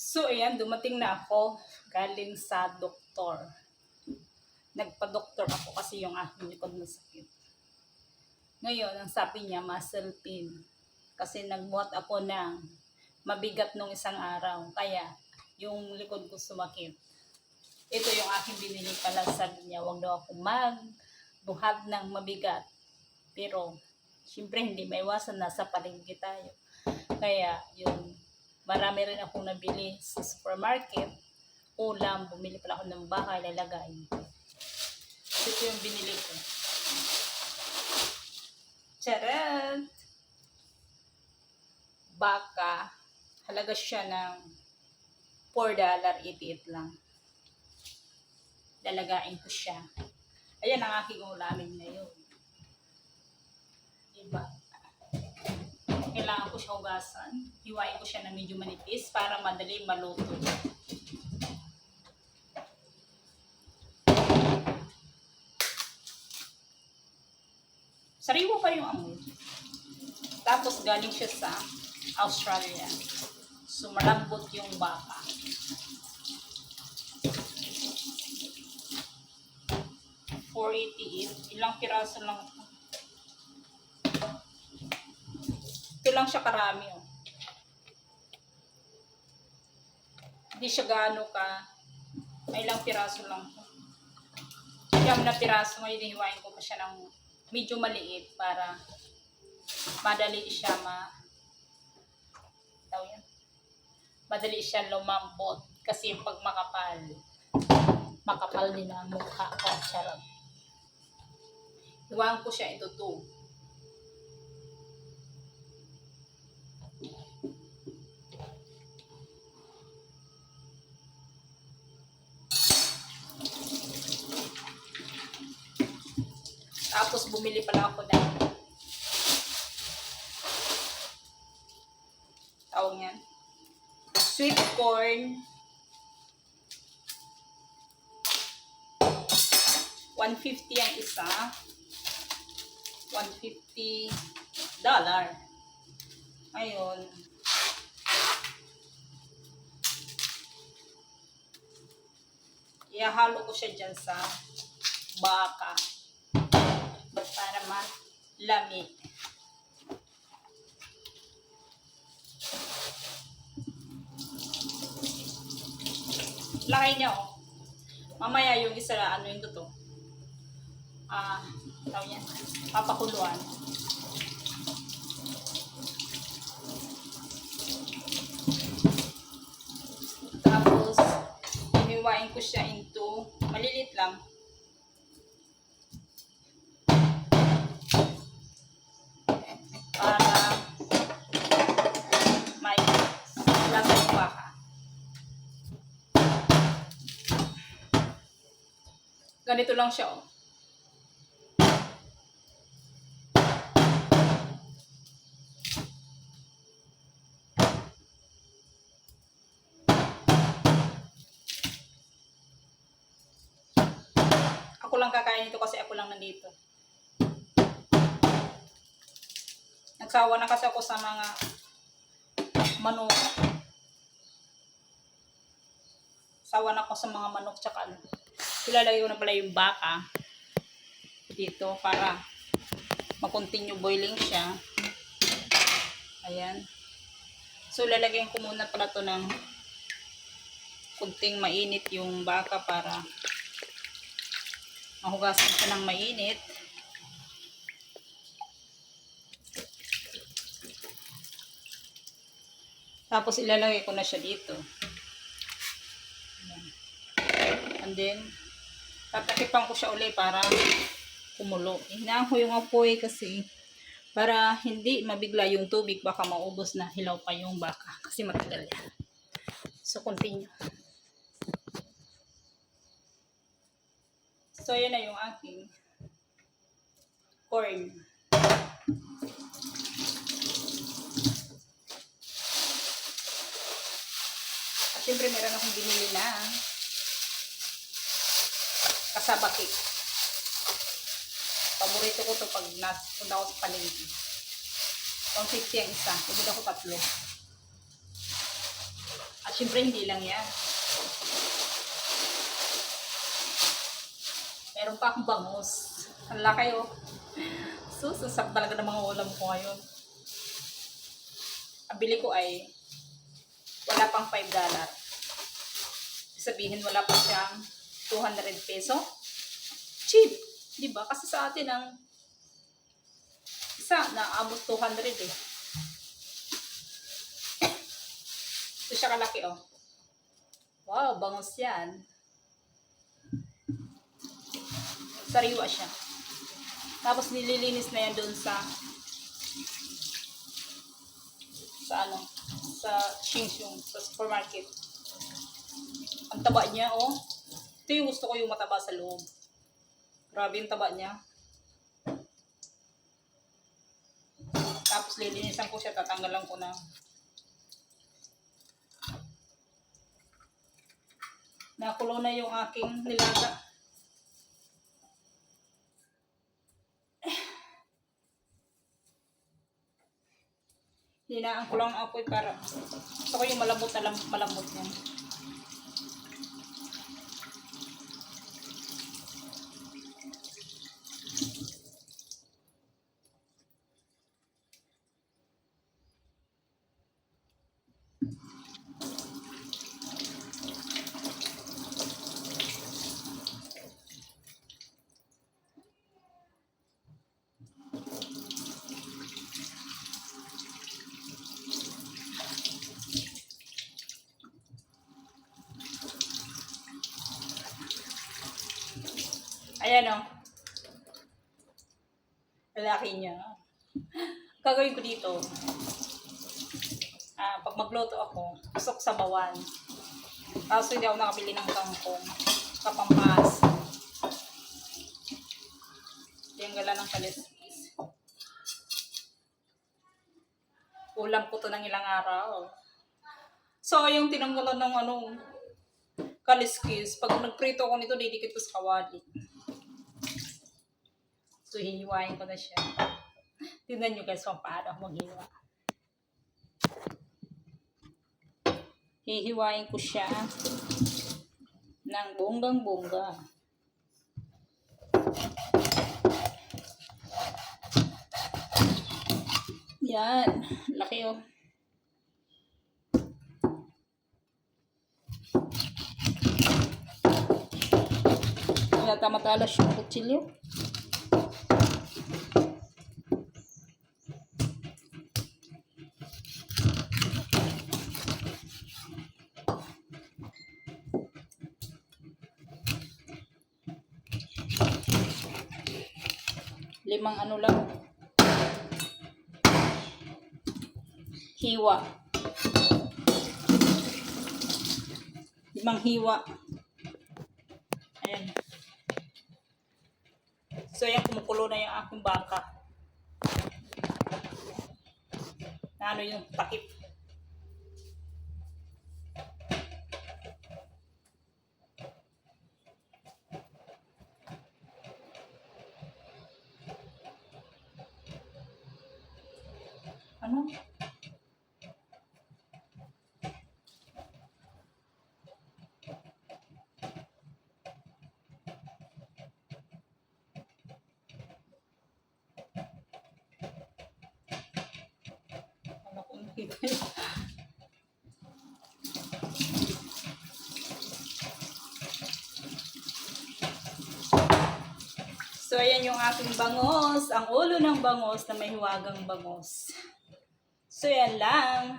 So, ayan, dumating na ako galing sa doktor. Nagpa-doktor ako kasi yung aking likod na sakit. Ngayon, ang sabi niya, muscle pain. Kasi nagbuhat ako ng mabigat nung isang araw. Kaya, yung likod ko sumakit. Ito yung aking binili pala. Sabi niya, wag daw ako magbuhat ng mabigat. Pero, syempre hindi maiwasan, nasa palengke tayo. Kaya, yung marami rin akong nabili sa supermarket. Ulam, bumili pala ako ng baka, ilalagay. Ito yung binili ko. Charot! Baka, halaga siya ng $4.88 lang. Lalagain ko siya. Ayan ang aking ulamin ngayon. Diba? Kailangan ko siya hugasan. Hiwain ko siya na medyo manipis para madali maluto. Sariwa pa yung amoy. Tapos galing siya sa Australia. So malambot yung baka. $4.88. Ilang piraso lang ito. Ito lang siya karami. Oh. Hindi siya gaano ka. May ilang piraso lang ito. Siyam na piraso. Ngayon hiwain ko pa siya ng medyo maliit para madali siya madali siya lumambot kasi pag makapal din ang mukha ko. Charot. Hiwain ko siya into 2. Tapos bumili pala ako ng tawag yan, sweet corn. $150 ang isa. $150. Ayun. Ihahalo ko siya dyan sa baka para malami. Laki niya oh. Mamaya yung isa ano yung to? Tawag yan, papakuluan. Tapos hihiwain ko siya into malilit lang. Para may lasa yung baka. Ganito lang siya oh. Ako lang kakain ito kasi ako lang nandito. Nagsawa na kasi ako sa mga manok. Sawa na ako sa mga manok tsaka ano. Ilalagay ko na pala yung baka dito para mag-continue boiling siya. Ayan. So lalagyan ko muna pala to ng kunting mainit yung baka para mahugasan siya ng mainit. Tapos ilalagay ko na siya dito. And then, tatakipan ko siya ulit para kumulo. Hinaan ko yung apoy kasi para hindi mabigla yung tubig. Baka maubos na hilaw pa yung baka. Kasi matagal yan. So, continue. So, yan na yung aking corn. At syempre, meron akong binili na kasabaki. Paborito ko to pag napunta ako sa palengke. 150 ang isa. Bumili ako 3. At Siyempre, hindi lang yan. Meron pa akong bangus. Ang laki oh. Susasap talaga ng mga ulam ko ngayon. Ang bili ko ay wala pang $5. Sabihin wala pa siyang 200 peso. Cheap! Diba? Kasi sa atin ang isa naabot 200 eh. Ito siya kalaki oh. Wow, bangus yan. Sariwa siya. Tapos nililinis na yan doon sa Shingshung, sa supermarket. Ang taba niya, oh. Ito yung gusto ko, yung mataba sa loob. Grabe yung taba niya. Tapos lilinisan ko siya, tatanggalan ko na. Nakulo na yung aking nilaga. Hinaan ko lang ang apoy para gusto ko yung malambot na malambot niya. Ayan o. Lalaki niya. Gagawin ko dito. Pag magluto ako, gusto ko sabawan. Tapos hindi ako nakabili ng kangkong. Kapampas. Yung gala ng kaliskis. Ulam ko to ng ilang araw. So, yung tinanggalan ng kaliskis, pag nagprito ko nito, didikit ko sa kawali. So, hihiwain ko na siya. Tingnan nyo guys kung paano ako maghiwa. Hihiwain ko siya ng bonggang-bongga. Yan. Laki oh. Wala tamatalas yung kutsilyo. Limang lang. Hiwa. Limang hiwa. Ayan. So, ayan, kumukulo na yung aking baka. Na yung takip. Ano? So, ayan yung aking bangos. Ang ulo ng bangos na may hiwagang bangos. So, yan lang.